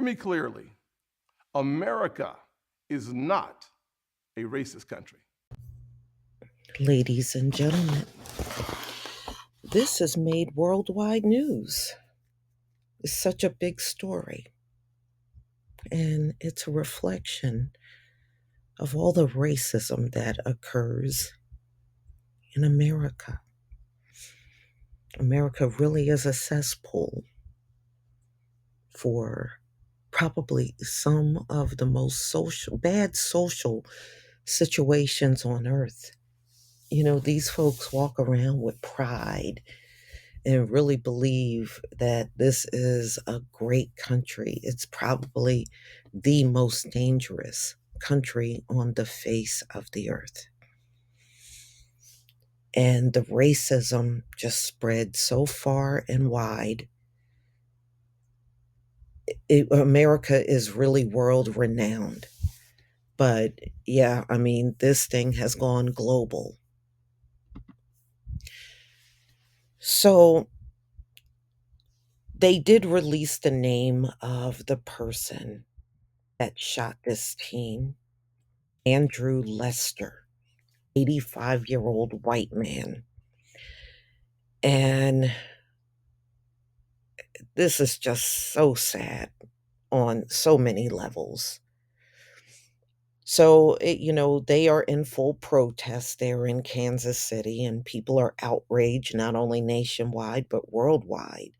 me clearly. America is not a racist country. Ladies and gentlemen, this has made worldwide news. It's such a big story, and it's a reflection of all the racism that occurs in America. America really is a cesspool for probably some of the most bad social situations on earth. You know, these folks walk around with pride and really believe that this is a great country. It's probably the most dangerous country on the face of the earth. And the racism just spread so far and wide. America is really world renowned. But yeah, I mean, this thing has gone global. So they did release the name of the person that shot this teen, Andrew Lester, 85-year-old white man. And this is just so sad on so many levels. So, they are in full protest there in Kansas City, and people are outraged not only nationwide but worldwide.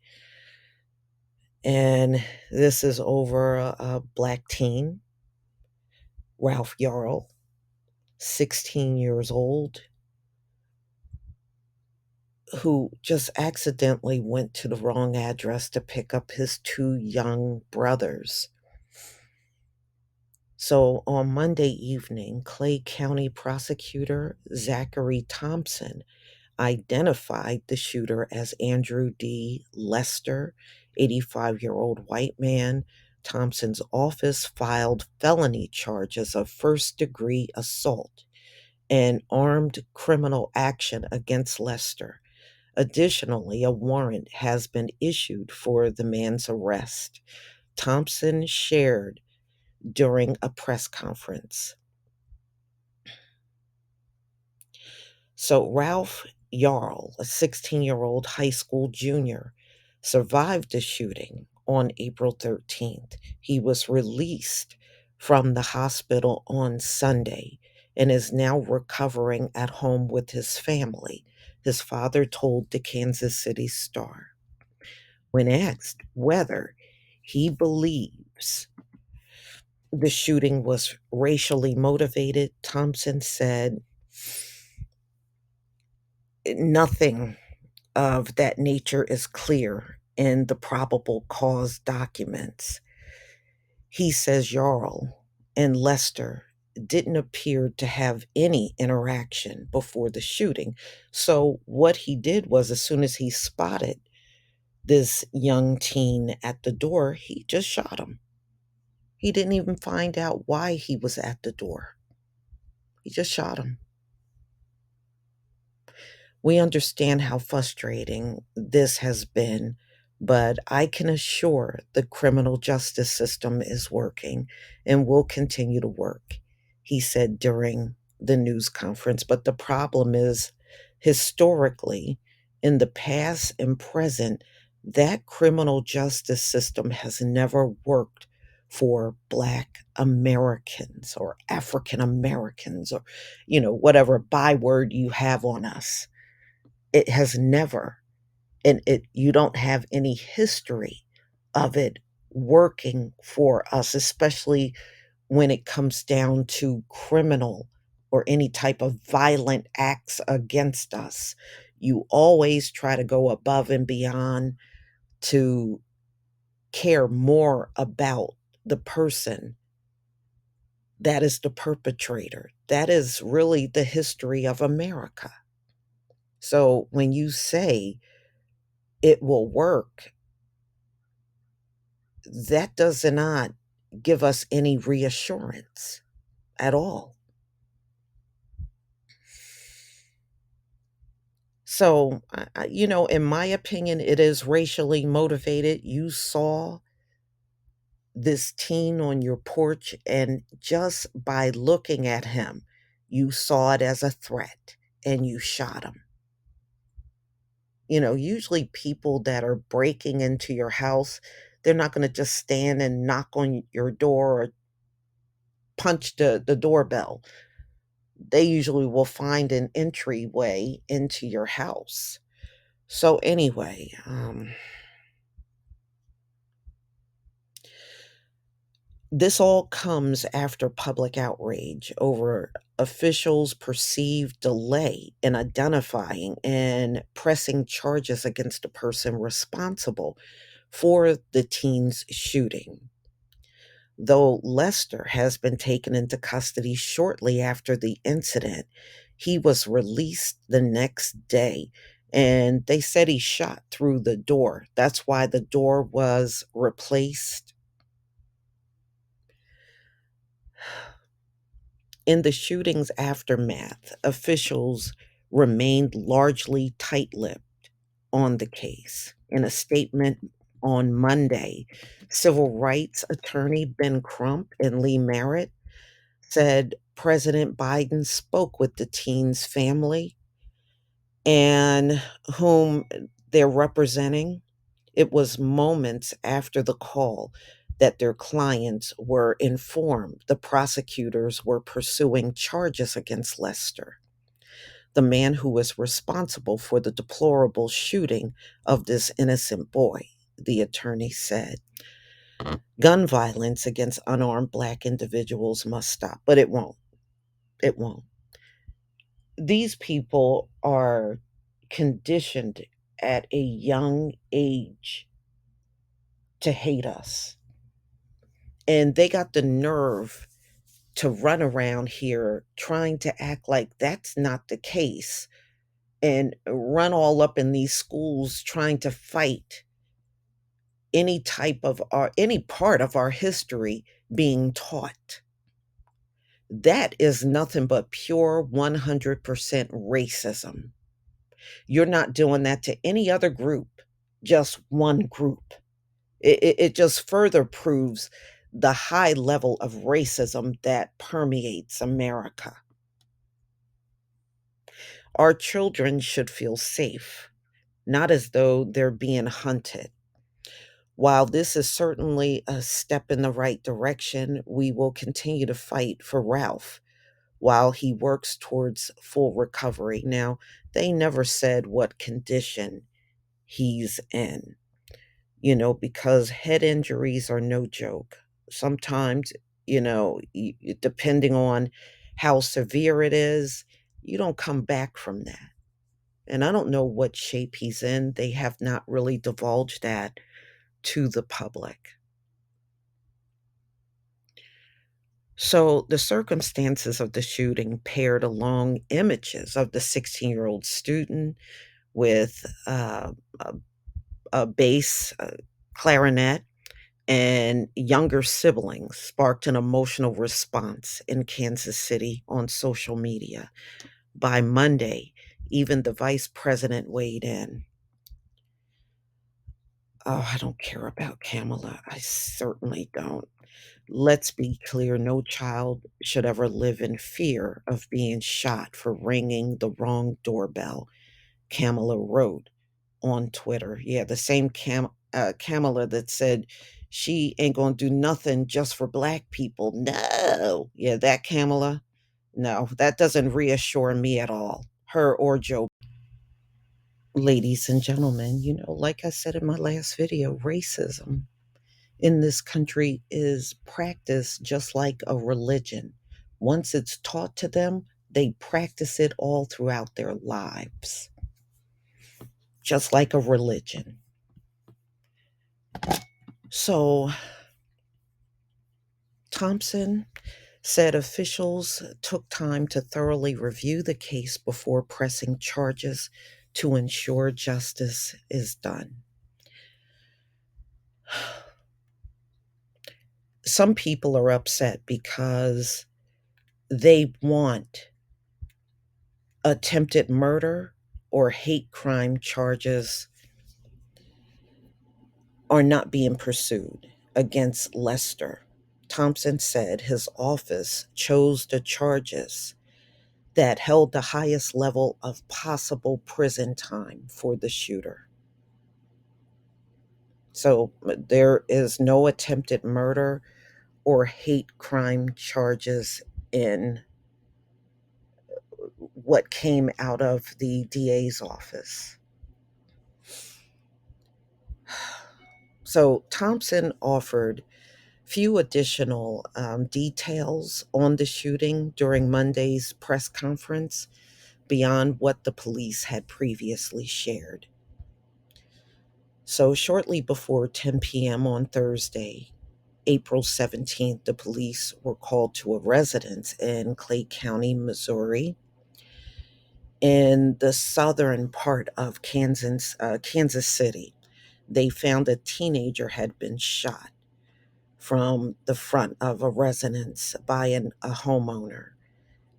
And this is over a black teen, Ralph Yarl, 16 years old, who just accidentally went to the wrong address to pick up his two young brothers. So on Monday evening, Clay County prosecutor Zachary Thompson identified the shooter as Andrew D. Lester, 85-year-old white man. Thompson's office filed felony charges of first-degree assault and armed criminal action against Lester. Additionally, a warrant has been issued for the man's arrest. Thompson shared during a press conference. So, Ralph Yarl, a 16-year-old high school junior, survived the shooting on April 13th. He was released from the hospital on Sunday and is now recovering at home with his family, his father told the Kansas City Star. When asked whether he believes the shooting was racially motivated, Thompson said, nothing of that nature is clear in the probable cause documents. He says Yarl and Lester didn't appear to have any interaction before the shooting. So, what he did was, as soon as he spotted this young teen at the door, he just shot him. He didn't even find out why he was at the door. He just shot him. We understand how frustrating this has been, but I can assure the criminal justice system is working and will continue to work, he said during the news conference. But the problem is, historically, in the past and present, that criminal justice system has never worked for Black Americans or African Americans or, whatever byword you have on us. It has never, and you don't have any history of it working for us, especially when it comes down to criminal or any type of violent acts against us. You always try to go above and beyond to care more about the person that is the perpetrator. That is really the history of America. So when you say it will work, that does not give us any reassurance at all. So, in my opinion, it is racially motivated. You saw this teen on your porch, and just by looking at him, you saw it as a threat and you shot him. Usually people that are breaking into your house, they're not going to just stand and knock on your door or punch the doorbell. They usually will find an entryway into your house. So, anyway, this all comes after public outrage over officials' perceived delay in identifying and pressing charges against the person responsible for the teen's shooting. Though Lester has been taken into custody shortly after the incident, he was released the next day, and they said he shot through the door. That's why the door was replaced. In the shooting's aftermath, officials remained largely tight lipped on the case. In a statement on Monday, civil rights attorney Ben Crump and Lee Merritt said President Biden spoke with the teen's family and whom they're representing. It was moments after the call that their clients were informed the prosecutors were pursuing charges against Lester, the man who was responsible for the deplorable shooting of this innocent boy, the attorney said. Gun violence against unarmed Black individuals must stop, but it won't. It won't. These people are conditioned at a young age to hate us. And they got the nerve to run around here trying to act like that's not the case and run all up in these schools trying to fight any part of our history being taught. That is nothing but pure 100% racism. You're not doing that to any other group, just one group. It just further proves the high level of racism that permeates America. Our children should feel safe, not as though they're being hunted. While this is certainly a step in the right direction, we will continue to fight for Ralph while he works towards full recovery. Now, they never said what condition he's in, because head injuries are no joke. Sometimes, depending on how severe it is, you don't come back from that. And I don't know what shape he's in. They have not really divulged that to the public. So the circumstances of the shooting paired along images of the 16-year-old student with a bass clarinet and younger siblings sparked an emotional response in Kansas City on social media. By Monday, even the vice president weighed in. Oh, I don't care about Kamala. I certainly don't. Let's be clear, no child should ever live in fear of being shot for ringing the wrong doorbell, Kamala wrote on Twitter. Yeah, the same Kamala that said she ain't gonna do nothing just for Black people. No. Yeah, that Kamala. No, that doesn't reassure me at all. Her or Joe. Ladies and gentlemen, like I said in my last video, racism in this country is practiced just like a religion. Once it's taught to them, they practice it all throughout their lives, just like a religion. So, Thompson said officials took time to thoroughly review the case before pressing charges to ensure justice is done. Some people are upset because they want attempted murder or hate crime charges are not being pursued against Lester. Thompson said his office chose the charges that held the highest level of possible prison time for the shooter. So there is no attempted murder or hate crime charges in what came out of the DA's office. So Thompson offered few additional details on the shooting during Monday's press conference beyond what the police had previously shared. So, shortly before 10 p.m. on Thursday, April 17th, the police were called to a residence in Clay County, Missouri, in the southern part of Kansas City. They found a teenager had been shot from the front of a residence by a homeowner,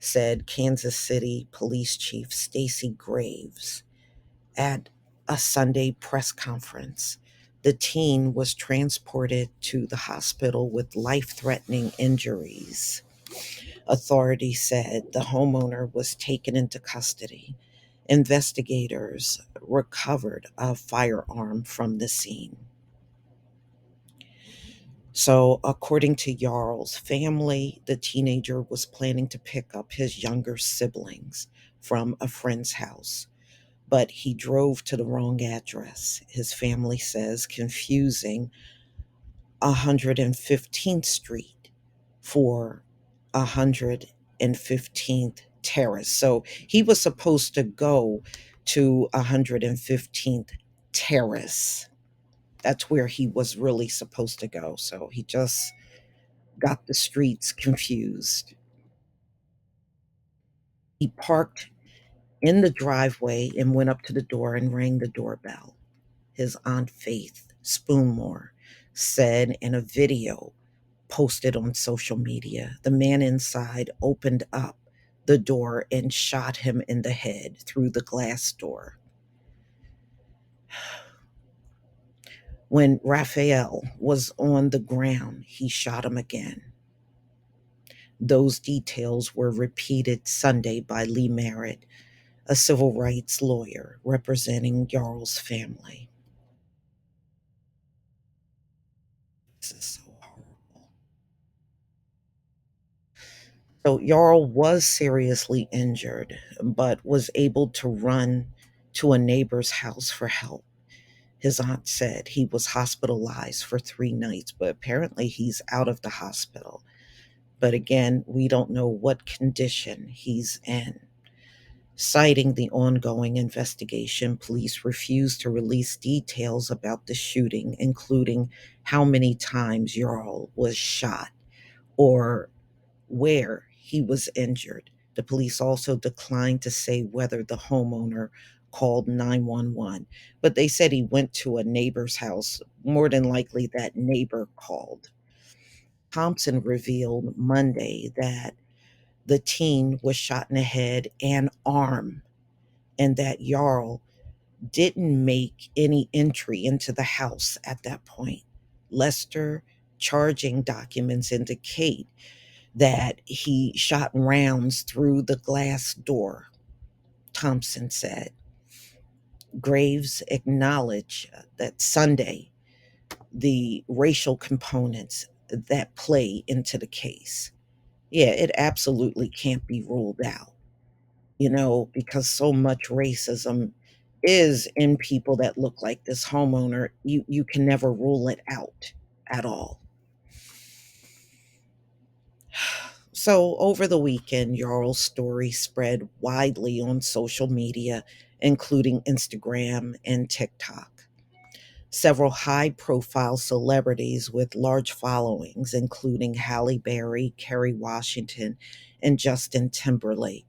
said Kansas City Police Chief Stacy Graves at a Sunday press conference. The teen was transported to the hospital with life threatening injuries. Authorities said the homeowner was taken into custody. Investigators recovered a firearm from the scene. So, according to Yarl's family, the teenager was planning to pick up his younger siblings from a friend's house, but he drove to the wrong address. His family says confusing 115th Street for 115th Terrace. So he was supposed to go to 115th Terrace. That's where he was really supposed to go. So he just got the streets confused. He parked in the driveway and went up to the door and rang the doorbell. His Aunt Faith Spoonmore said in a video posted on social media, the man inside opened up the door and shot him in the head through the glass door. When Raphael was on the ground, he shot him again. Those details were repeated Sunday by Lee Merritt, a civil rights lawyer representing Yarl's family. This is so horrible. So Yarl was seriously injured, but was able to run to a neighbor's house for help. His aunt said he was hospitalized for 3 nights, but apparently he's out of the hospital. But again, we don't know what condition he's in. Citing the ongoing investigation, police refused to release details about the shooting, including how many times Yarl was shot or where he was injured. The police also declined to say whether the homeowner called 911, but they said he went to a neighbor's house. More than likely, that neighbor called. Thompson revealed Monday that the teen was shot in the head and arm, and that Yarl didn't make any entry into the house at that point. Lester charging documents indicate that he shot rounds through the glass door, Thompson said. Graves acknowledged that Sunday the racial components that play into the case. Yeah, it absolutely can't be ruled out, because so much racism is in people that look like this homeowner. You can never rule it out at all. So, over the weekend, Yarl's story spread widely on social media, including Instagram and TikTok. Several high profile celebrities with large followings, including Halle Berry, Kerry Washington, and Justin Timberlake,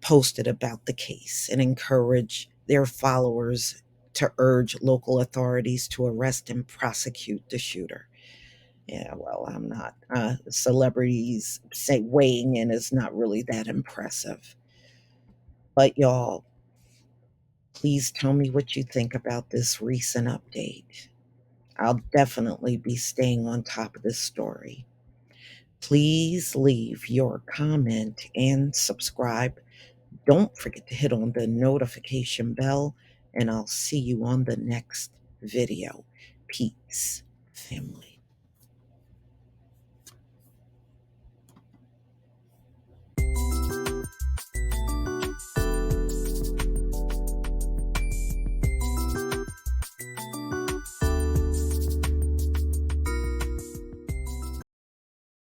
posted about the case and encouraged their followers to urge local authorities to arrest and prosecute the shooter. Yeah, well, I'm not. Celebrities say weighing in is not really that impressive. But y'all, please tell me what you think about this recent update. I'll definitely be staying on top of this story. Please leave your comment and subscribe. Don't forget to hit on the notification bell, and I'll see you on the next video. Peace, family.